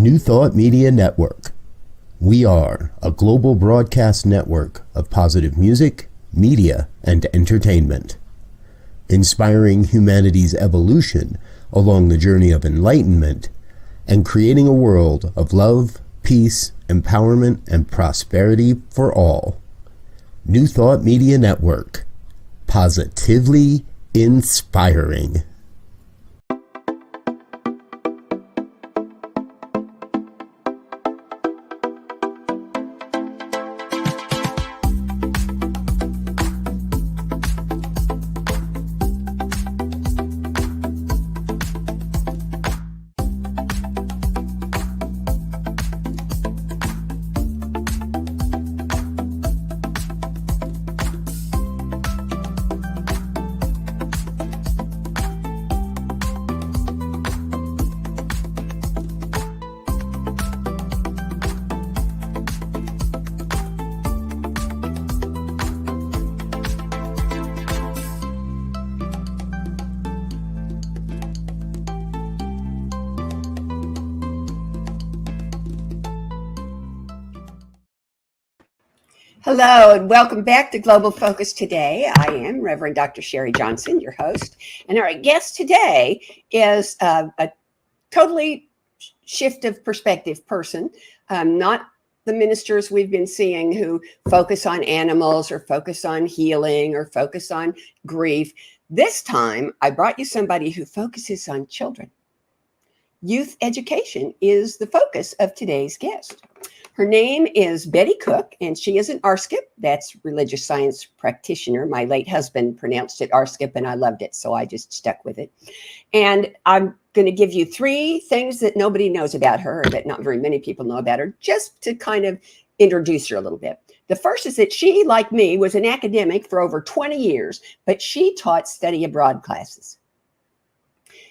New Thought Media Network. We are a global broadcast network of positive music, media, and entertainment, inspiring humanity's evolution along the journey of enlightenment and creating a world of love, peace, empowerment, and prosperity for all. New Thought Media Network. Positively inspiring. Hello and welcome back to Global Focus Today. I am Reverend Dr. Sharri Johnson, your host, and our guest today is a totally shift of perspective person, not the ministers we've been seeing who focus on animals or focus on healing or focus on grief. This time, I brought you somebody who focuses on children. Youth education is the focus of today's guest. Her name is Betty Cook, and she is an RScP, that's religious science practitioner. My late husband pronounced it RScP, and I loved it, so I just stuck with it. And I'm going to give you 3 things that nobody knows about her, or that not very many people know about her, just to kind of introduce her a little bit. The first is that she, like me, was an academic for over 20 years, but she taught study abroad classes.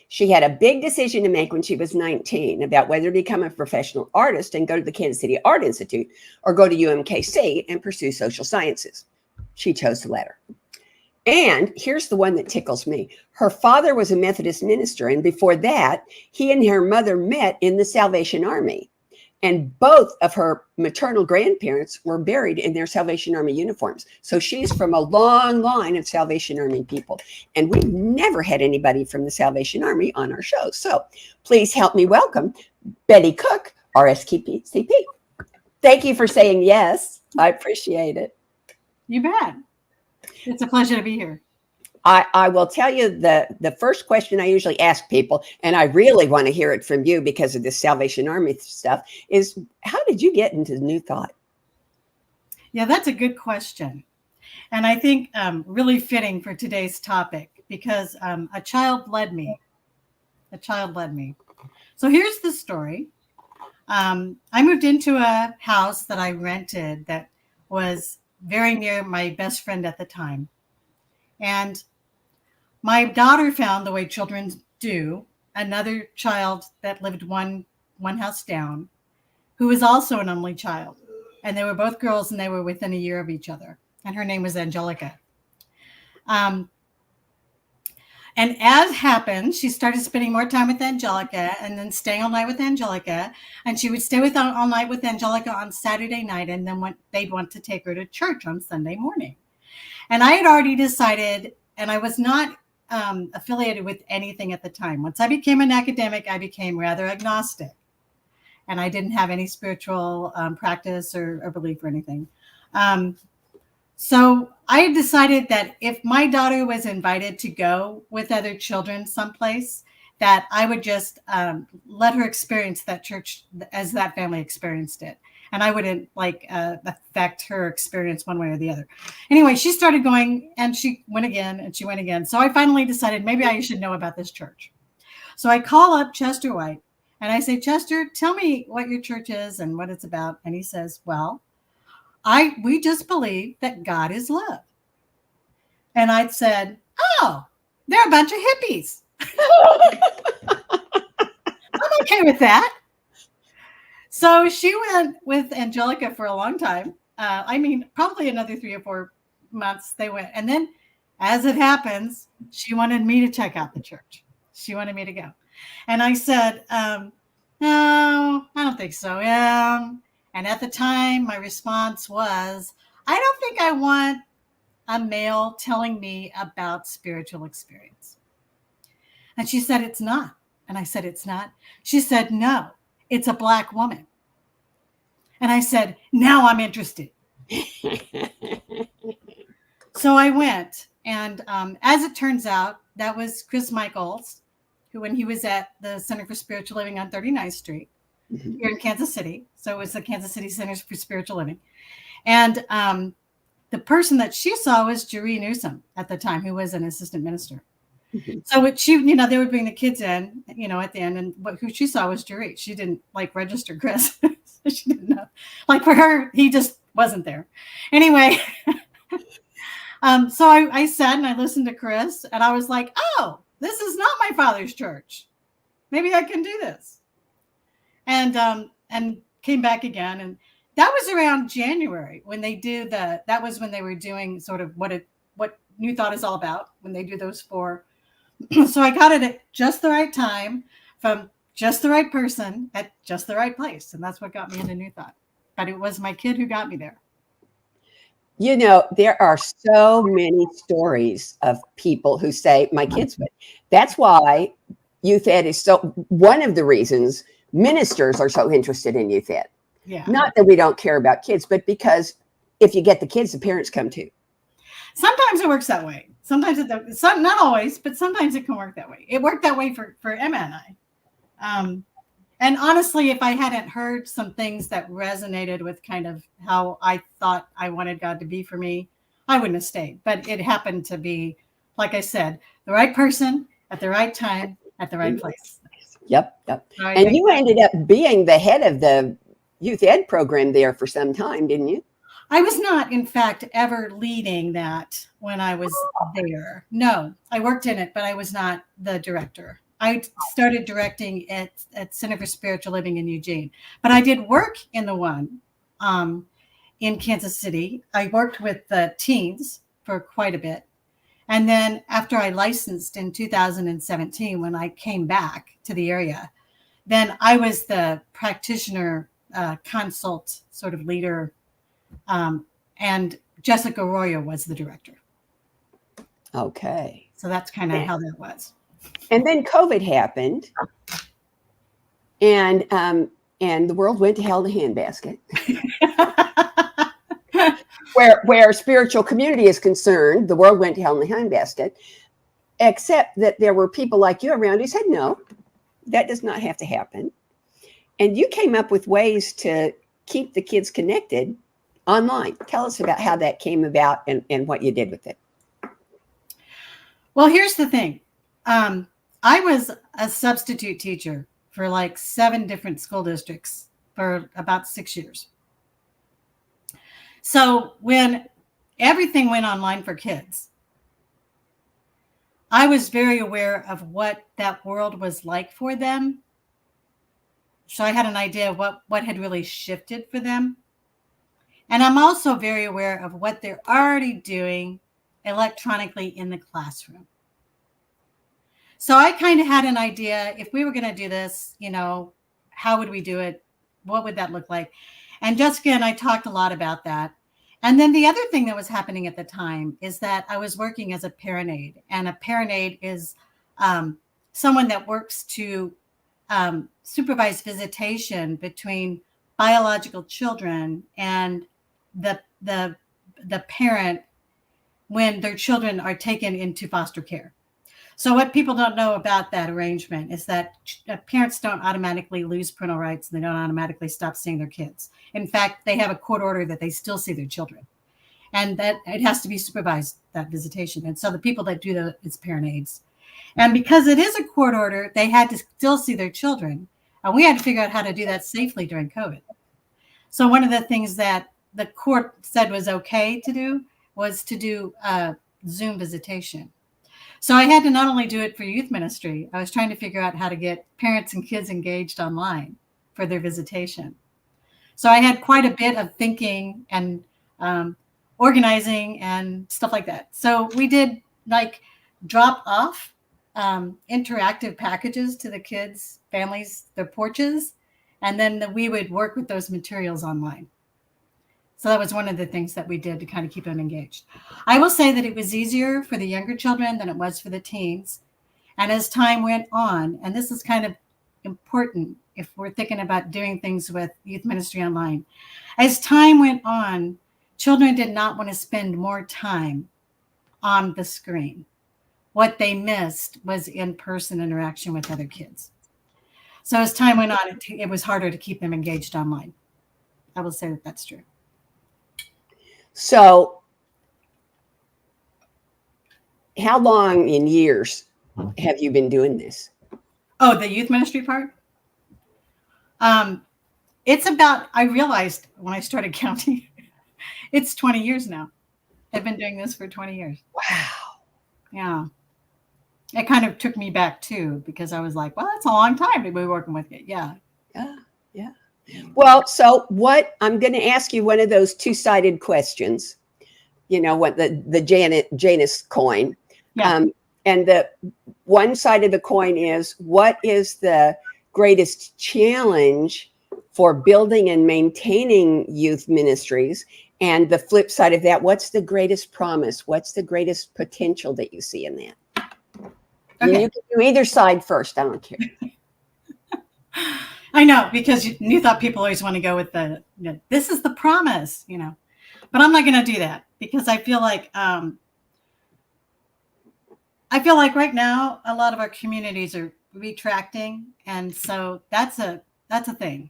She had a big decision to make when she was 19 about whether to become a professional artist and go to the Kansas City Art Institute or go to UMKC and pursue social sciences. She chose the latter. And here's the one that tickles me. Her father was a Methodist minister, and before that, he and her mother met in the Salvation Army. And both of her maternal grandparents were buried in their Salvation Army uniforms. So she's from a long line of Salvation Army people. And we've never had anybody from the Salvation Army on our show. So please help me welcome Betty Cook, RScP. Thank you for saying yes. I appreciate it. You bet. It's a pleasure to be here. I will tell you the first question I usually ask people, and I really want to hear it from you because of this Salvation Army stuff, is how did you get into New Thought? Yeah, that's a good question. And I think really fitting for today's topic because a child led me. So here's the story. I moved into a house that I rented that was very near my best friend at the time. And my daughter found, the way children do, another child that lived one house down, who was also an only child. And they were both girls, and they were within a year of each other. And her name was Angelica. And as happened, she started spending more time with Angelica and then staying all night with Angelica. And she would stay all night with Angelica on Saturday night. And then they'd want to take her to church on Sunday morning. And I had already decided, and I was not affiliated with anything at the time. Once I became an academic, I became rather agnostic. And I didn't have any spiritual practice or belief or anything. So I had decided that if my daughter was invited to go with other children someplace, that I would just let her experience that church as that family experienced it. And I wouldn't affect her experience one way or the other. Anyway, she started going, and she went again, and she went again. So I finally decided maybe I should know about this church. So I call up Chester White, and I say, Chester, tell me what your church is and what it's about. And he says, well, we just believe that God is love. And I said, oh, they're a bunch of hippies. I'm okay with that. So she went with Angelica for a long time. Probably another 3 or 4 months they went. And then, as it happens, she wanted me to check out the church. She wanted me to go. And I said, No, I don't think so. And at the time, my response was, I don't think I want a male telling me about spiritual experience. And she said, it's not. And I said, it's not. She said, no, it's a Black woman. And I said, now I'm interested. So I went. And as it turns out, that was Chris Michaels, who, when he was at the Center for Spiritual Living on 39th Street here in Kansas City. So it was the Kansas City Centers for Spiritual Living. And the person that she saw was Jerry Newsom at the time, who was an assistant minister. So they would bring the kids in, at the end, and who she saw was Jerry. She didn't register Chris. She didn't know. For her, he just wasn't there. Anyway, so I sat and I listened to Chris, and I was like, oh, this is not my father's church. Maybe I can do this. And came back again. And that was around January when they do that was when they were doing sort of what New Thought is all about, when they do those 4. So I got it at just the right time, from just the right person at just the right place. And that's what got me into New Thought. But it was my kid who got me there. There are so many stories of people who say, my kids would. That's why youth ed is one of the reasons ministers are so interested in youth ed. Yeah. Not that we don't care about kids, but because if you get the kids, the parents come too. Sometimes it works that way. Sometimes not always, but sometimes it can work that way. It worked that way for Emma and I. And honestly, if I hadn't heard some things that resonated with kind of how I thought I wanted God to be for me, I wouldn't have stayed. But it happened to be, like I said, the right person at the right time at the right place. Yep. And you ended up being the head of the youth ed program there for some time, didn't you? I was not, in fact, ever leading that when I was there. No, I worked in it, but I was not the director. I started directing at Center for Spiritual Living in Eugene. But I did work in the one in Kansas City. I worked with the teens for quite a bit. And then after I licensed in 2017, when I came back to the area, then I was the practitioner consult sort of leader. And Jessica Arroyo was the director. Okay. So that's kind of how that was. And then COVID happened, and the world went to hell in a handbasket. where spiritual community is concerned, the world went to hell in a handbasket, except that there were people like you around who said, no, that does not have to happen. And you came up with ways to keep the kids connected online. Tell us about how that came about and what you did with it. Well, here's the thing. I was a substitute teacher for 7 different school districts for about 6 years. So when everything went online for kids, I was very aware of what that world was like for them. So I had an idea of what had really shifted for them. And I'm also very aware of what they're already doing electronically in the classroom. So I kind of had an idea, if we were going to do this, how would we do it? What would that look like? And Jessica and I talked a lot about that. And then the other thing that was happening at the time is that I was working as a parent aide. And a parent aide is someone that works to supervise visitation between biological children and the parent when their children are taken into foster care. So what people don't know about that arrangement is that parents don't automatically lose parental rights, and they don't automatically stop seeing their kids. In fact, they have a court order that they still see their children, and that it has to be supervised, that visitation. And so the people that do it's parent aides. And because it is a court order, they had to still see their children. And we had to figure out how to do that safely during COVID. So one of the things that the court said was okay to do was to do Zoom visitation. So I had to not only do it for youth ministry, I was trying to figure out how to get parents and kids engaged online for their visitation. So I had quite a bit of thinking and organizing and stuff like that. So we did drop off interactive packages to the kids, families, their porches. And then we would work with those materials online. So that was one of the things that we did to kind of keep them engaged. I will say that it was easier for the younger children than it was for the teens. And as time went on, and this is kind of important if we're thinking about doing things with youth ministry online, as time went on, children did not want to spend more time on the screen. What they missed was in-person interaction with other kids. So as time went on, it was harder to keep them engaged online. I will say that that's true. So how long in years have you been doing this? Oh, the youth ministry part? It's about, I realized when I started counting, it's 20 years now. I've been doing this for 20 years. Wow. Yeah. It kind of took me back too, because I was like, well, that's a long time to be working with it. Yeah. Yeah. Well, so what I'm going to ask you one of those two-sided questions, what the Janus coin. Yeah. And the one side of the coin is, what is the greatest challenge for building and maintaining youth ministries? And the flip side of that, what's the greatest promise? What's the greatest potential that you see in that? Okay. You can do either side first. I don't care. I know, because you thought people always want to go with this is the promise, but I'm not going to do that, because I feel like right now a lot of our communities are retracting, and so that's a thing.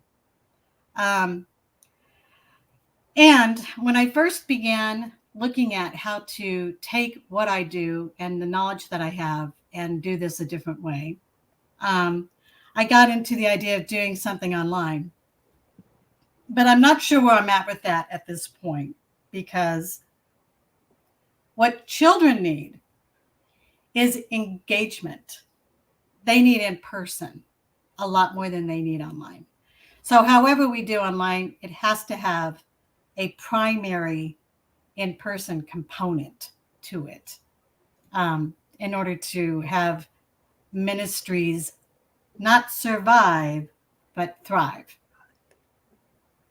And when I first began looking at how to take what I do and the knowledge that I have and do this a different way, I got into the idea of doing something online. But I'm not sure where I'm at that at this point, because what children need is engagement. They need in person a lot more than they need online. So however we do online, it has to have a primary in-person component to it, in order to have ministries not survive, but thrive.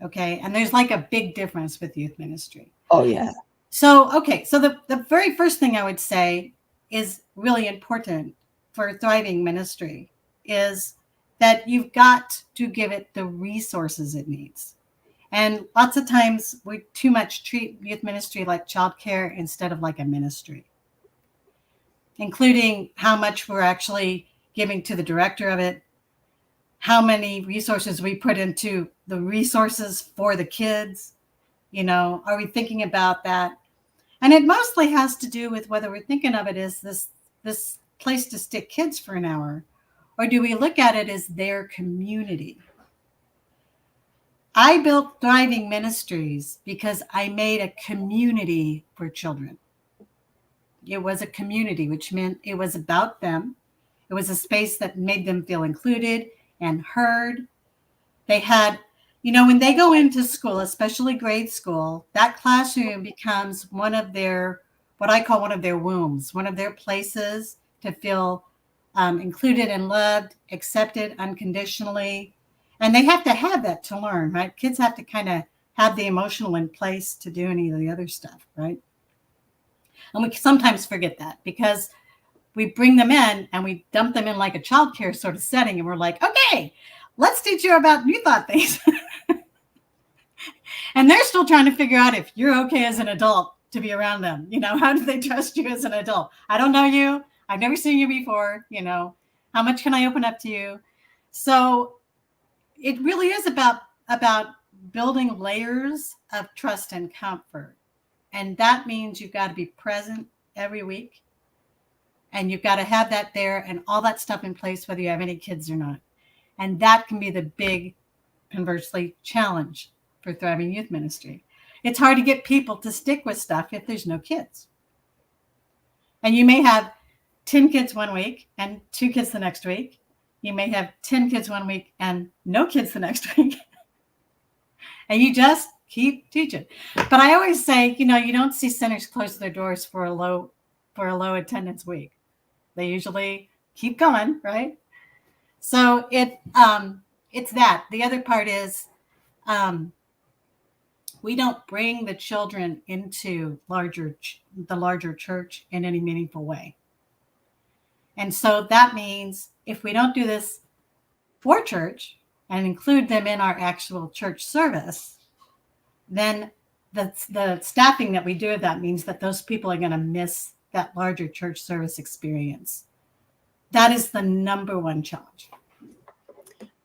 Okay. And there's like a big difference with youth ministry. Oh, yeah. So, okay. So the very first thing I would say is really important for thriving ministry is that you've got to give it the resources it needs. And lots of times we too much treat youth ministry like childcare instead of like a ministry, including how much we're actually giving to the director of it, how many resources we put into the resources for the kids. Are we thinking about that? And it mostly has to do with whether we're thinking of it as this place to stick kids for an hour, or do we look at it as their community? I built Thriving Ministries because I made a community for children. It was a community, which meant it was about them. It was a space that made them feel included and heard. They had, when they go into school, especially grade school, that classroom becomes one of their, what I call one of their wombs, one of their places to feel included and loved, accepted unconditionally. And they have to have that to learn, right? Kids have to kind of have the emotional in place to do any of the other stuff, right? And we sometimes forget that, because we bring them in and we dump them in like a childcare sort of setting. And we're like, okay, let's teach you about new thought things. And they're still trying to figure out if you're okay as an adult to be around them. How do they trust you as an adult? I don't know you. I've never seen you before. How much can I open up to you? So it really is about building layers of trust and comfort. And that means you've got to be present every week. And you've got to have that there and all that stuff in place, whether you have any kids or not. And that can be the big, conversely, challenge for thriving youth ministry. It's hard to get people to stick with stuff if there's no kids. And you may have 10 kids one week and 2 kids the next week. You may have 10 kids one week and no kids the next week. And you just keep teaching. But I always say, you don't see centers close their doors for a low attendance week. They usually keep going, right? So it's that. The other part is we don't bring the children into the larger church in any meaningful way. And so that means if we don't do this for church and include them in our actual church service, then the staffing that we do of that means that those people are going to miss that larger church service experience. That is the number one challenge.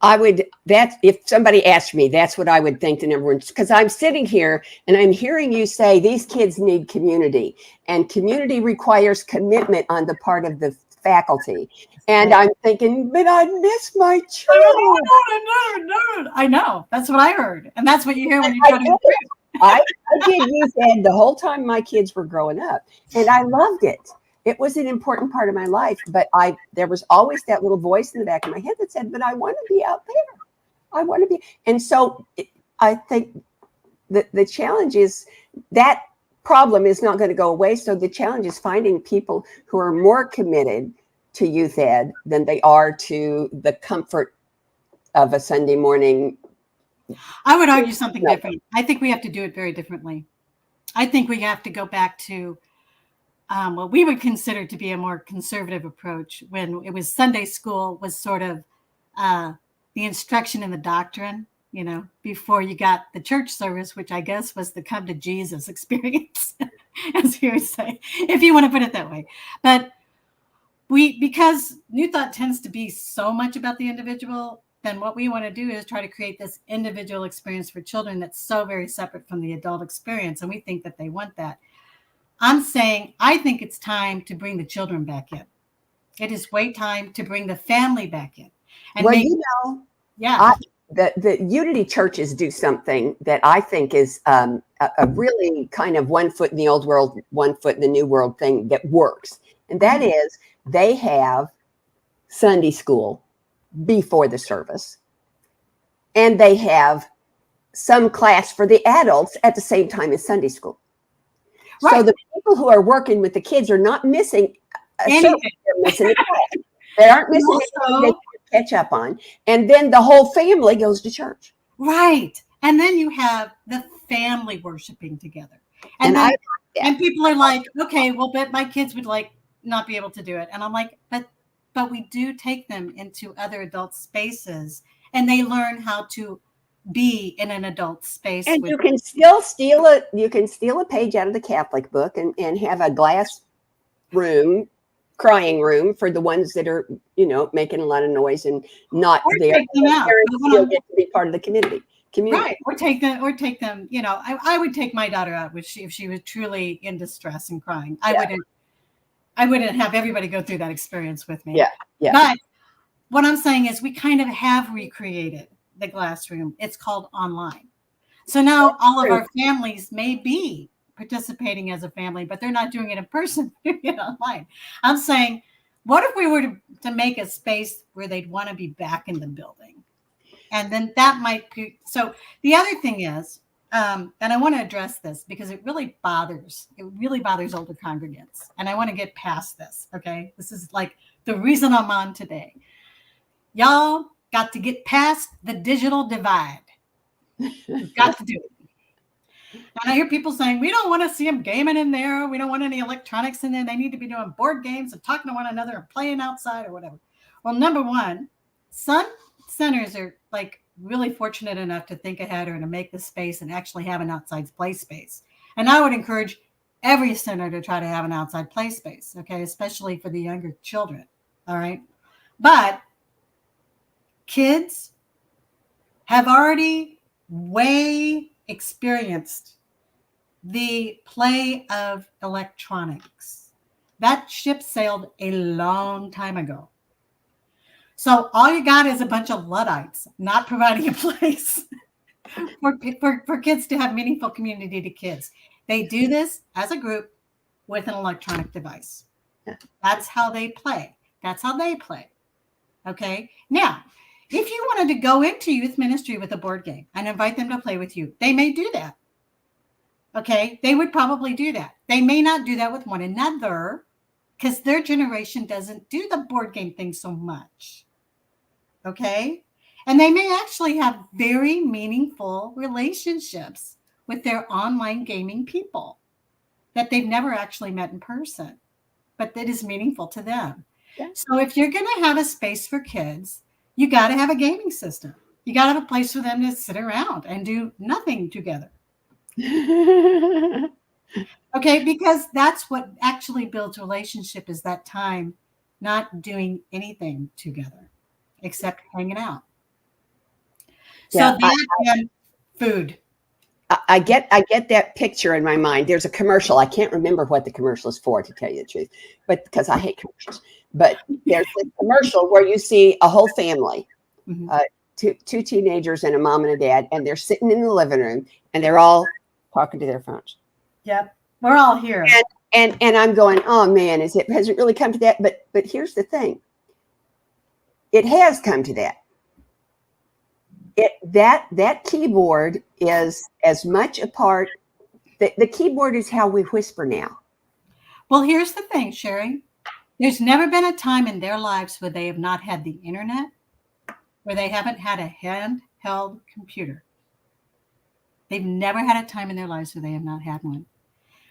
If somebody asked me, that's what I would think the number one, because I'm sitting here and I'm hearing you say these kids need community, and community requires commitment on the part of the faculty. And I'm thinking, but I miss my children. I know. That's what I heard. And that's what you hear when you try to. I did youth ed the whole time my kids were growing up, and I loved it. It was an important part of my life, but there was always that little voice in the back of my head that said, but I want to be out there. I want to be. And so I think the challenge is that problem is not going to go away. So the challenge is finding people who are more committed to youth ed than they are to the comfort of a Sunday morning. I would argue something different. I think we have to do it very differently. I think we have to go back to what we would consider to be a more conservative approach, when it was Sunday school was sort of the instruction in the doctrine, before you got the church service, which I guess was the come to Jesus experience, as you would say, if you want to put it that way. But because New Thought tends to be so much about the individual, then what we want to do is try to create this individual experience for children that's so very separate from the adult experience. And we think that they want that. I'm saying, I think it's time to bring the children back in. It is time to bring the family back in. And the Unity churches do something that I think is a really kind of one foot in the old world, one foot in the new world thing that works. And that is, they have Sunday school before the service, and they have some class for the adults at the same time as Sunday school. Right. So the people who are working with the kids are not missing anything. They're missing a class. They aren't missing anything they can catch up on. And then the whole family goes to church. Right. And then you have the family worshiping together. And people are like, okay, well, but my kids would not be able to do it. And I'm like, but we do take them into other adult spaces, and they learn how to be in an adult space. And you can still steal a page out of the Catholic book and have a glass room, crying room for the ones that are, making a lot of noise and not there. Still get to be part of the community. Right. Or take them, I would take my daughter out if she was truly in distress and crying. I wouldn't have everybody go through that experience with me. Yeah. But what I'm saying is we kind of have recreated the glass room. It's called online. So now all of our families may be participating as a family, but they're not doing it in person, doing it online. I'm saying, what if we were to make a space where they'd want to be back in the building? And then that might be. So the other thing is, and I want to address this because it really bothers older congregants. And I want to get past this. Okay. This is like the reason I'm on today. Y'all got to get past the digital divide. You've got to do it. And I hear people saying, we don't want to see them gaming in there. We don't want any electronics in there. They need to be doing board games and talking to one another and playing outside or whatever. Well, number one, some centers are really fortunate enough to think ahead or to make the space and actually have an outside play space. And I would encourage every center to try to have an outside play space, okay, especially for the younger children, all right? But kids have already way experienced the play of electronics. That ship sailed a long time ago. So all you got is a bunch of Luddites not providing a place for kids to have meaningful community to kids. They do this as a group with an electronic device. That's how they play. Okay. Now, if you wanted to go into youth ministry with a board game and invite them to play with you, they may do that. Okay. They would probably do that. They may not do that with one another because their generation doesn't do the board game thing so much. Okay. And they may actually have very meaningful relationships with their online gaming people that they've never actually met in person, but that is meaningful to them. Yeah. So if you're going to have a space for kids, you got to have a gaming system. You got to have a place for them to sit around and do nothing together. Okay, because that's what actually builds relationship, is that time not doing anything together except hanging out. Yeah, So that and food. I get that picture in my mind. There's a commercial. I can't remember what the commercial is for, to tell you the truth, but because I hate commercials. But there's a commercial where you see a whole family, two teenagers and a mom and a dad, and they're sitting in the living room and they're all talking to their phones. Yep, we're all here. And I'm going, oh man, has it really come to that? But here's the thing. It has come to that. That keyboard is as much a part. The keyboard is how we whisper now. Well, here's the thing, Sharri. There's never been a time in their lives where they have not had the internet, where they haven't had a handheld computer. They've never had a time in their lives where they have not had one,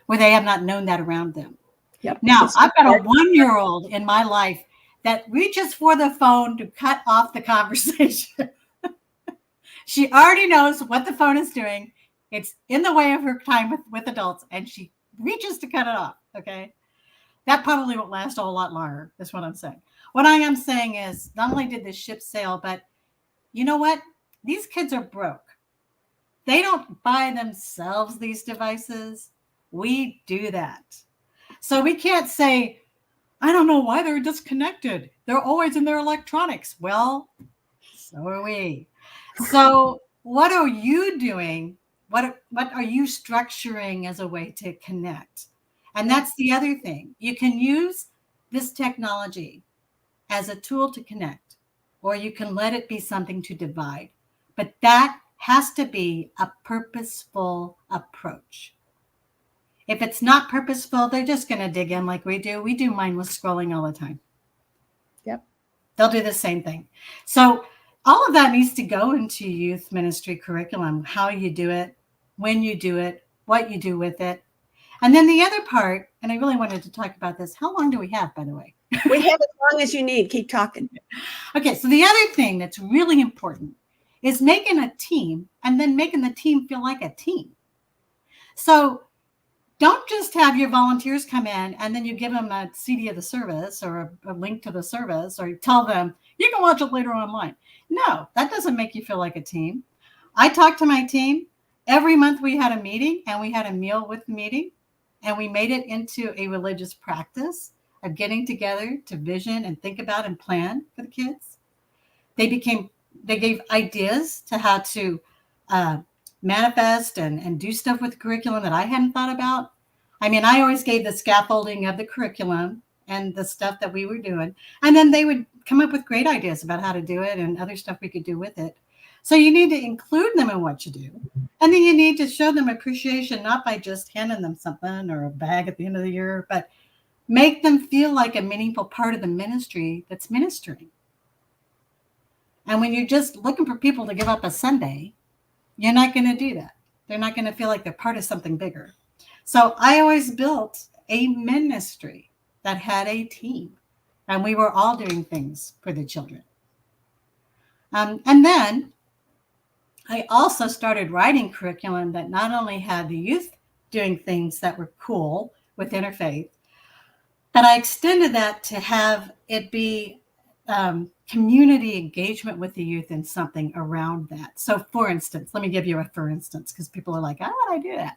where they have not known that around them. Yep. Now, I've got a 1-year-old in my life that reaches for the phone to cut off the conversation. She already knows what the phone is doing. It's in the way of her time with adults, and she reaches to cut it off, okay? That probably won't last a whole lot longer, is what I'm saying. What I am saying is, not only did this ship sail, but you know what? These kids are broke. They don't buy themselves these devices. We do that. So we can't say, I don't know why they're disconnected. They're always in their electronics. Well, so are we. So what are you doing? What are you structuring as a way to connect? And that's the other thing. You can use this technology as a tool to connect, or you can let it be something to divide. But that has to be a purposeful approach. If it's not purposeful, they're just going to dig in like we do. We do mindless scrolling all the time. Yep. They'll do the same thing. So all of that needs to go into youth ministry curriculum, how you do it, when you do it, what you do with it. And then the other part, and I really wanted to talk about this. How long do we have, by the way? We have as long as you need. Keep talking. Okay, so the other thing that's really important is making a team and then making the team feel like a team. So don't just have your volunteers come in and then you give them a CD of the service or a link to the service, or you tell them you can watch it later online. No, that doesn't make you feel like a team. I talked to my team. Every month we had a meeting and we had a meal with the meeting, and we made it into a religious practice of getting together to vision and think about and plan for the kids. They gave ideas to how to manifest and do stuff with the curriculum that I hadn't thought about. I mean, I always gave the scaffolding of the curriculum and the stuff that we were doing. And then they would come up with great ideas about how to do it and other stuff we could do with it. So you need to include them in what you do. And then you need to show them appreciation, not by just handing them something or a bag at the end of the year, but make them feel like a meaningful part of the ministry that's ministering. And when you're just looking for people to give up a Sunday, you're not going to do that. They're not going to feel like they're part of something bigger. So I always built a ministry that had a team, and we were all doing things for the children. And then I also started writing curriculum that not only had the youth doing things that were cool with interfaith, but I extended that to have it be community engagement with the youth and something around that. So for instance, let me give you a for instance, because people are like, how would I do that?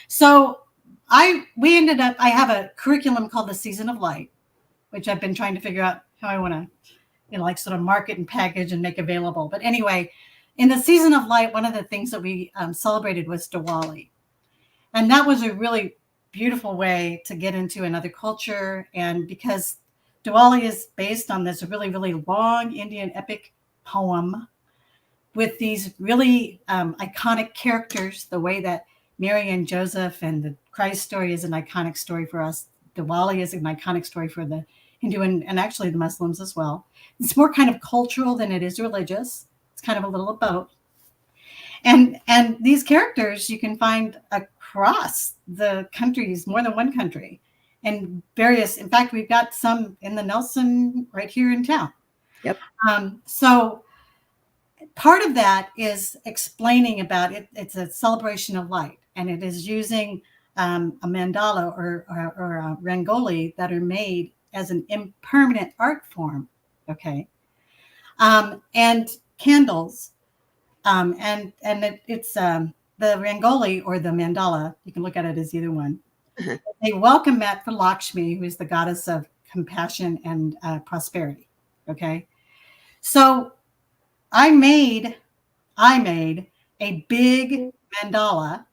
So I have a curriculum called the Season of Light, which I've been trying to figure out how I want to, like sort of market and package and make available. But anyway, in the Season of Light, one of the things that we celebrated was Diwali. And that was a really beautiful way to get into another culture. And because Diwali is based on this really, really long Indian epic poem with these really iconic characters, the way that Mary and Joseph and the Christ story is an iconic story for us. Diwali is an iconic story for the Hindu and actually the Muslims as well. It's more kind of cultural than it is religious. It's kind of a little of both. And these characters you can find across the countries, more than one country, and various. In fact, we've got some in the Nelson right here in town. Yep. So part of that is explaining about it. It's a celebration of light, and it is using a mandala or a rangoli that are made as an impermanent art form. Okay. And candles. It's the rangoli or the mandala. You can look at it as either one. Uh-huh. They welcome that for Lakshmi, who is the goddess of compassion and prosperity. Okay. So I made a big mandala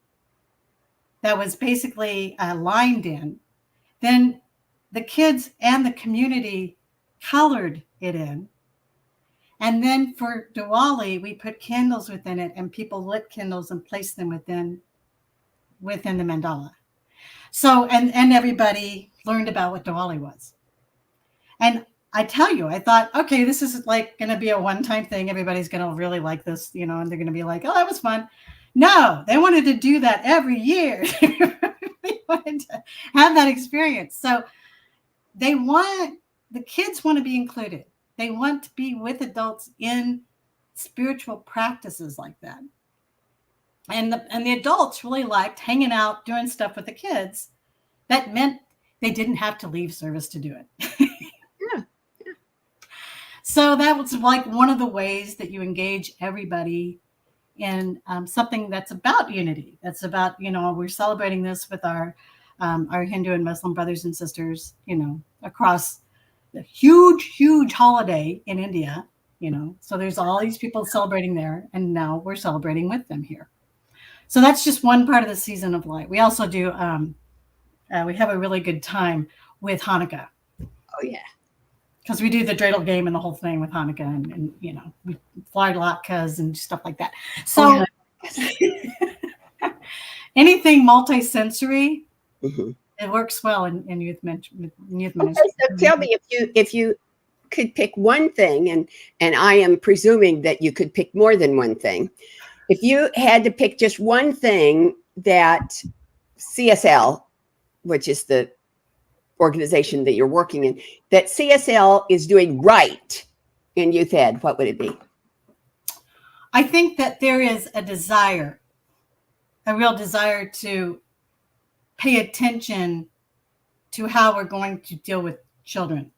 that was basically lined in. Then the kids and the community colored it in. And then for Diwali, we put candles within it, and people lit candles and placed them within the mandala. So, and everybody learned about what Diwali was. And I tell you, I thought, okay, this is like going to be a one-time thing. Everybody's going to really like this, and they're going to be like, oh, that was fun. No, they wanted to do that every year. They wanted to have that experience. So the kids want to be included. They want to be with adults in spiritual practices like that. And the adults really liked hanging out, doing stuff with the kids. That meant they didn't have to leave service to do it. Yeah. So that was like one of the ways that you engage everybody in something that's about unity. That's about, we're celebrating this with our Hindu and Muslim brothers and sisters, across the huge holiday in India, so there's all these people celebrating there, and now we're celebrating with them here. So that's just one part of the season of light. We also do, we have a really good time with Hanukkah. Oh, yeah. Because we do the dreidel game and the whole thing with Hanukkah, and we fly latkes and stuff like that. So anything multi-sensory, it works well in youth ministry. Okay, so tell me, if you could pick one thing, and I am presuming that you could pick more than one thing. If you had to pick just one thing that CSL, which is the organization that you're working in, that CSL is doing right in youth ed, what would it be? I think that there is a real desire to pay attention to how we're going to deal with children.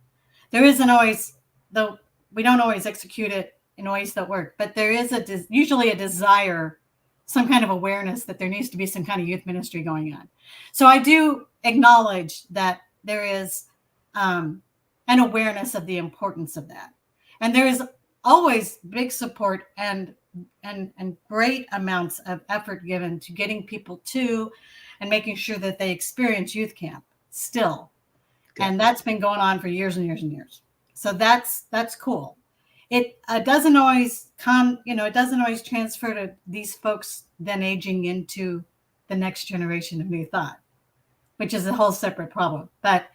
There isn't always, though we don't always execute it in ways that work, but there is usually a desire, some kind of awareness that there needs to be some kind of youth ministry going on. So I do acknowledge that there is an awareness of the importance of that. And there is always big support and great amounts of effort given to getting people to and making sure that they experience youth camp still. Good. And that's been going on for years and years and years. So that's cool. It doesn't always it doesn't always transfer to these folks then aging into the next generation of new thought, which is a whole separate problem. But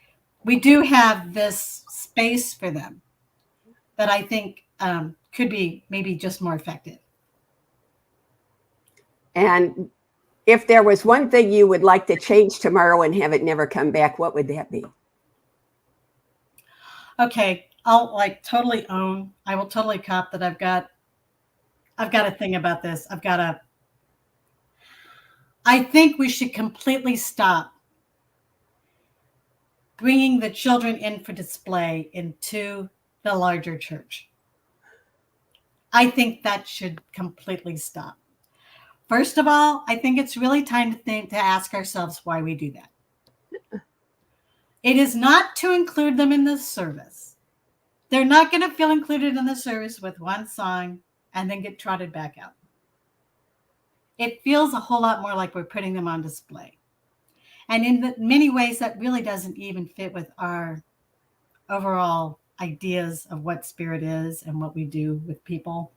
we do have this space for them that I think could be maybe just more effective. And if there was one thing you would like to change tomorrow and have it never come back, what would that be? Okay, I will totally cop that I've got a thing about this. I think we should completely stop bringing the children in for display into the larger church. I think that should completely stop. First of all, I think it's really time to ask ourselves why we do that. It is not to include them in the service. They're not going to feel included in the service with one song and then get trotted back out. It feels a whole lot more like we're putting them on display. And in many ways, that really doesn't even fit with our overall ideas of what spirit is and what we do with people.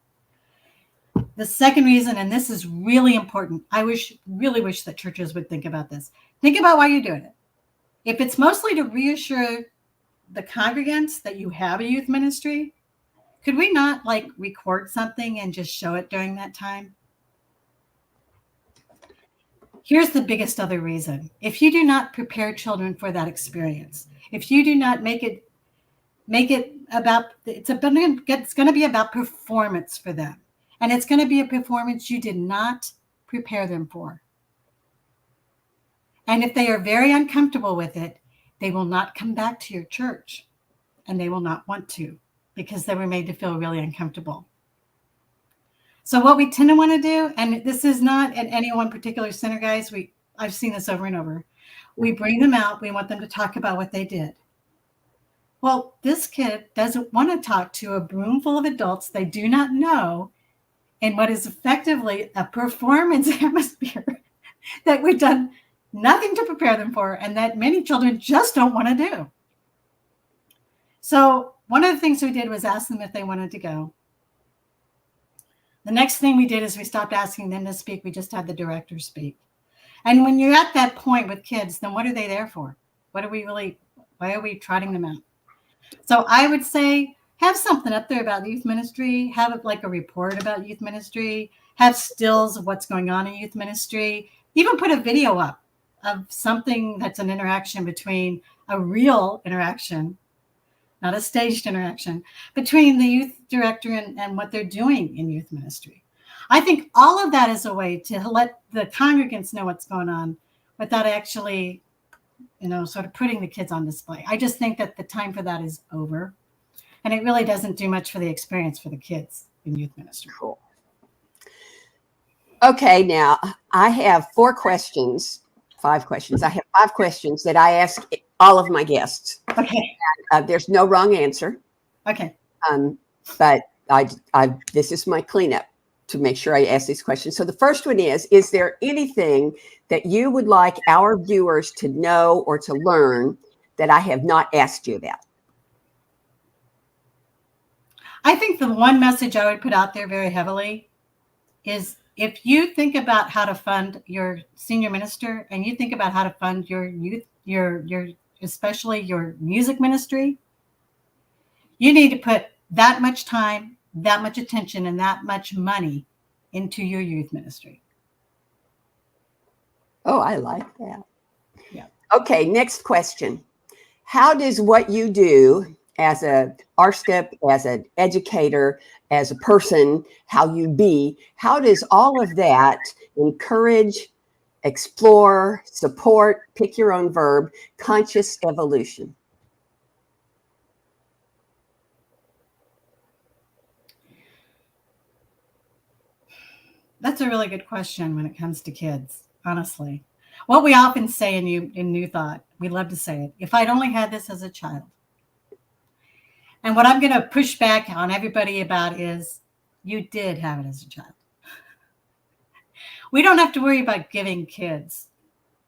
The second reason, and this is really important, I really wish that churches would think about this. Think about why you're doing it. If it's mostly to reassure the congregants that you have a youth ministry, Could we not like record something and just show it during that time? Here's the biggest other reason. If you do not prepare children for that experience, if you do not make it about, it's going to be about performance for them. And it's going to be a performance you did not prepare them for. And if they are very uncomfortable with it, they will not come back to your church, and they will not want to, because they were made to feel really uncomfortable. So what we tend to want to do, and this is not at any one particular center, guys, I've seen this over and over. We bring them out. We want them to talk about what they did. Well, this kid doesn't want to talk to a room full of adults they do not know in what is effectively a performance atmosphere that we've done nothing to prepare them for, and that many children just don't want to do. So one of the things we did was ask them if they wanted to go. The next thing we did is we stopped asking them to speak. We just had the director speak. And when you're at that point with kids, then what are they there for? Why are we trotting them out? So I would say have something up there about youth ministry, have it like a report about youth ministry, have stills of what's going on in youth ministry, even put a video up of something that's an interaction between a real interaction, not a staged interaction, between the youth director and what they're doing in youth ministry. I think all of that is a way to let the congregants know what's going on without actually, sort of putting the kids on display. I just think that the time for that is over. And it really doesn't do much for the experience for the kids in youth ministry. Cool. Okay, now I have 5 questions. I have 5 questions that I ask all of my guests. Okay. There's no wrong answer. Okay. But this is my cleanup to make sure I ask these questions. So the first one is there anything that you would like our viewers to know or to learn that I have not asked you about? I think the one message I would put out there very heavily is if you think about how to fund your senior minister and you think about how to fund your youth, your especially your music ministry, you need to put that much time, that much attention, and that much money into your youth ministry. Oh, I like that. Yeah. Okay, next question. How does what you do as a RScP, as an educator, as a person, how does all of that encourage, explore, support, pick your own verb, conscious evolution? That's a really good question when it comes to kids, honestly. What we often say in New Thought, we love to say it, if I'd only had this as a child. And what I'm going to push back on everybody about is you did have it as a child. We don't have to worry about giving kids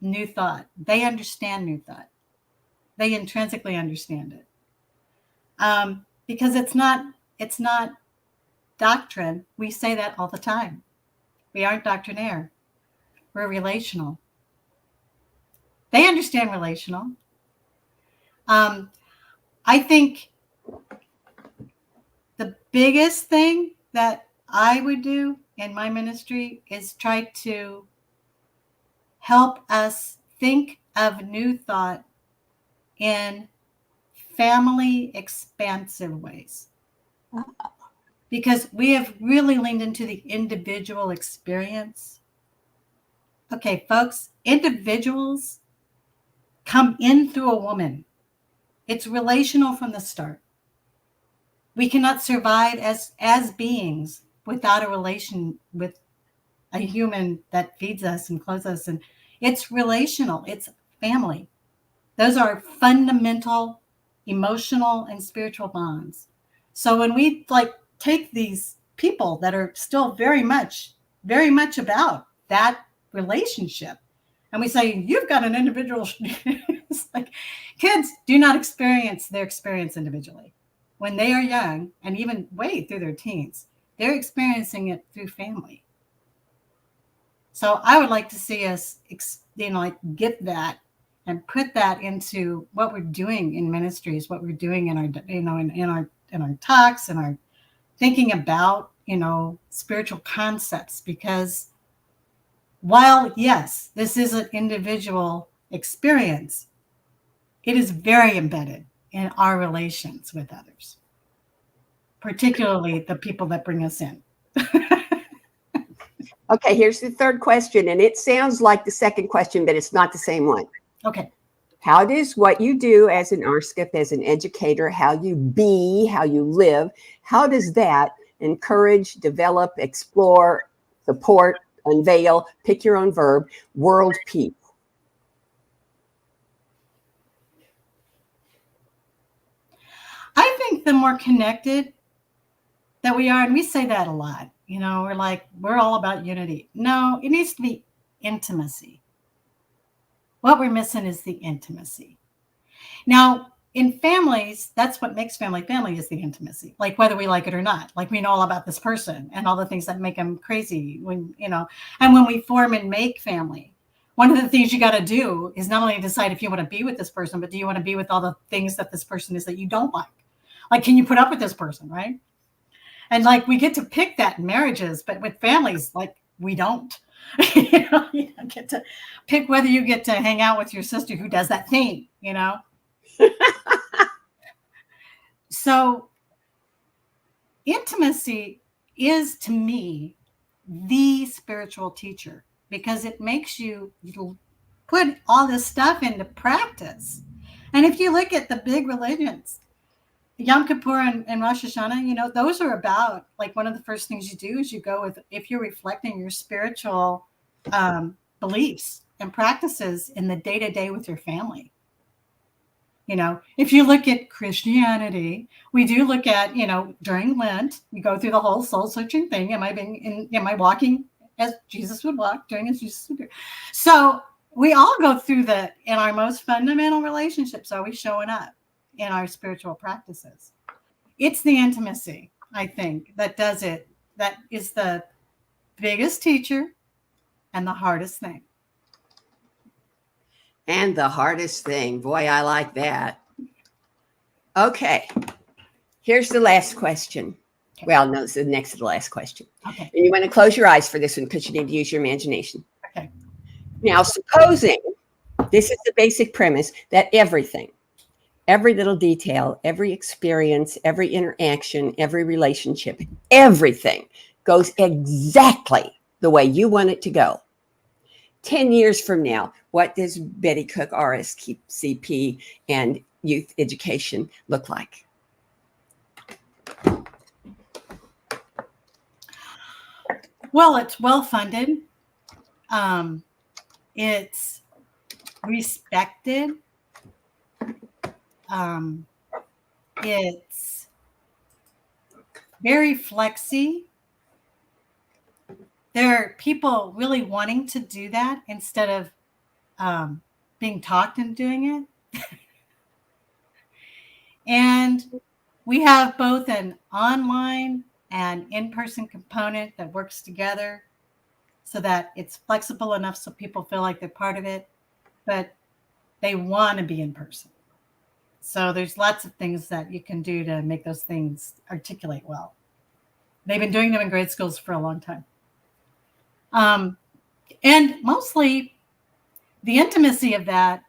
New Thought. They understand New Thought. They intrinsically understand it. Because it's not doctrine. We say that all the time. We aren't doctrinaire. We're relational. They understand relational. I think the biggest thing that I would do in my ministry is try to help us think of New Thought in family expansive ways. Because we have really leaned into the individual experience. Okay, folks, individuals come in through a woman. It's relational from the start. We cannot survive as beings without a relation with a human that feeds us and clothes us. And it's relational. It's family. Those are fundamental emotional and spiritual bonds. So when we take these people that are still very much about that relationship, and we say, you've got an individual, it's like kids do not experience their experience individually. When they are young and even way through their teens, they're experiencing it through family. So I would like to see us, get that and put that into what we're doing in ministries, what we're doing in our, in our talks and thinking about, spiritual concepts, because while, yes, this is an individual experience, it is very embedded in our relations with others, particularly the people that bring us in. Okay, here's the third question, and it sounds like the second question, but it's not the same one. Okay. How does what you do as an RScP, as an educator, how you live, how does that encourage, develop, explore, support, unveil, pick your own verb, world peace? I think the more connected that we are, and we say that a lot, we're all about unity. No, it needs to be intimacy. What we're missing is the intimacy. Now, in families, that's what makes family is the intimacy. Like whether we like it or not, like we know all about this person and all the things that make them crazy and when we form and make family, one of the things you got to do is not only decide if you want to be with this person, but do you want to be with all the things that this person is that you don't like? Like, can you put up with this person, right? And like, we get to pick that in marriages, but with families, like we don't. You don't get to pick whether you get to hang out with your sister who does that thing, So intimacy is, to me, the spiritual teacher, because it makes you put all this stuff into practice. And if you look at the big religions, Yom Kippur and Rosh Hashanah, those are about, like, one of the first things you do is you go with, if you're reflecting your spiritual beliefs and practices in the day-to-day with your family. If you look at Christianity, we do look at, during Lent, you go through the whole soul searching thing. Am I walking as Jesus would walk, doing as Jesus would do? So we all go through in our most fundamental relationships, are we showing up in our spiritual practices? It's the intimacy, I think, that does it. That is the biggest teacher and the hardest thing. And the hardest thing. Boy, I like that. Okay. Here's the last question. Okay. Well, no, it's the next to the last question. Okay. And you want to close your eyes for this one because you need to use your imagination. Okay. Now, supposing this is the basic premise that everything, every little detail, every experience, every interaction, every relationship, everything goes exactly the way you want it to go. 10 years from now, what does Betty Cook RScP and youth education look like? Well, it's well-funded. It's respected. It's very flexy. There are people really wanting to do that instead of being talked into doing it. And we have both an online and in-person component that works together so that it's flexible enough so people feel like they're part of it, but they want to be in person. So there's lots of things that you can do to make those things articulate well. They've been doing them in grade schools for a long time. And mostly the intimacy of that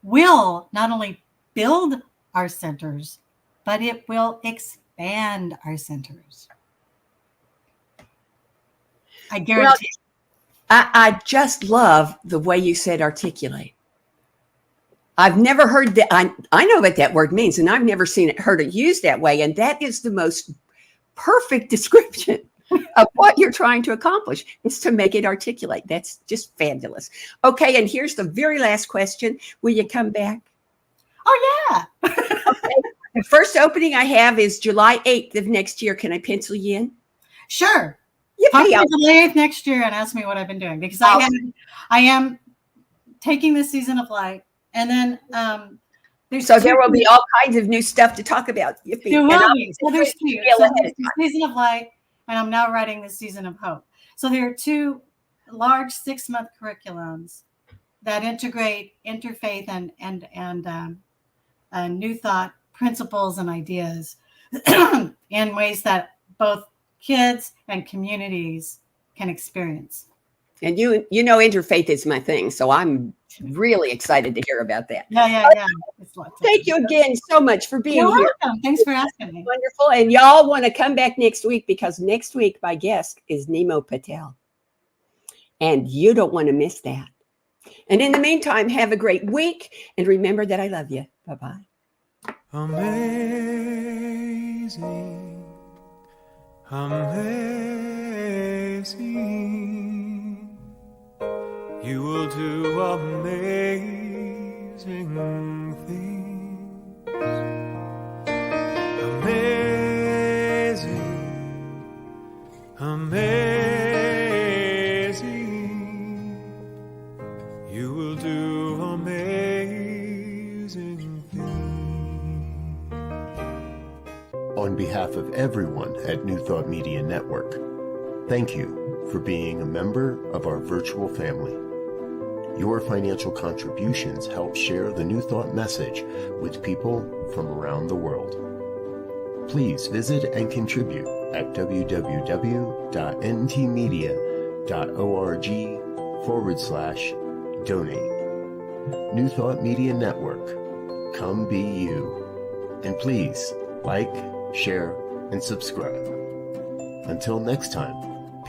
will not only build our centers, but it will expand our centers. I guarantee. Well, I just love the way you said articulate. I've never heard that. I know what that word means, and I've never heard it used that way. And that is the most perfect description of what you're trying to accomplish, is to make it articulate. That's just fabulous. Okay, and here's the very last question. Will you come back? Oh, yeah. Okay. The first opening I have is July 8th of next year. Can I pencil you in? Sure. Yippee. Talk to me July 8th next year and ask me what I've been doing, because I am taking this season of light. And then there will be all kinds of new stuff to talk about. Yippee. There will be. So there's two. So there's the season of light, and I'm now writing the season of hope. So there are two large 6-month curriculums that integrate interfaith and new thought principles and ideas in ways that both kids and communities can experience. And you know, interfaith is my thing, so I'm really excited to hear about that. Yeah. It's lots of Thank you again so much for being You're here. welcome. Thanks for asking me. Wonderful. And y'all want to come back next week, because next week my guest is Nemo Patel. And you don't want to miss that. And in the meantime, have a great week. And remember that I love you. Bye-bye. Amazing, amazing, you will do amazing things. Amazing, amazing, you will do amazing things. On behalf of everyone at New Thought Media Network, thank you for being a member of our virtual family. Your financial contributions help share the New Thought message with people from around the world. Please visit and contribute at www.ntmedia.org/donate. New Thought Media Network, come be you. And please like, share, and subscribe. Until next time.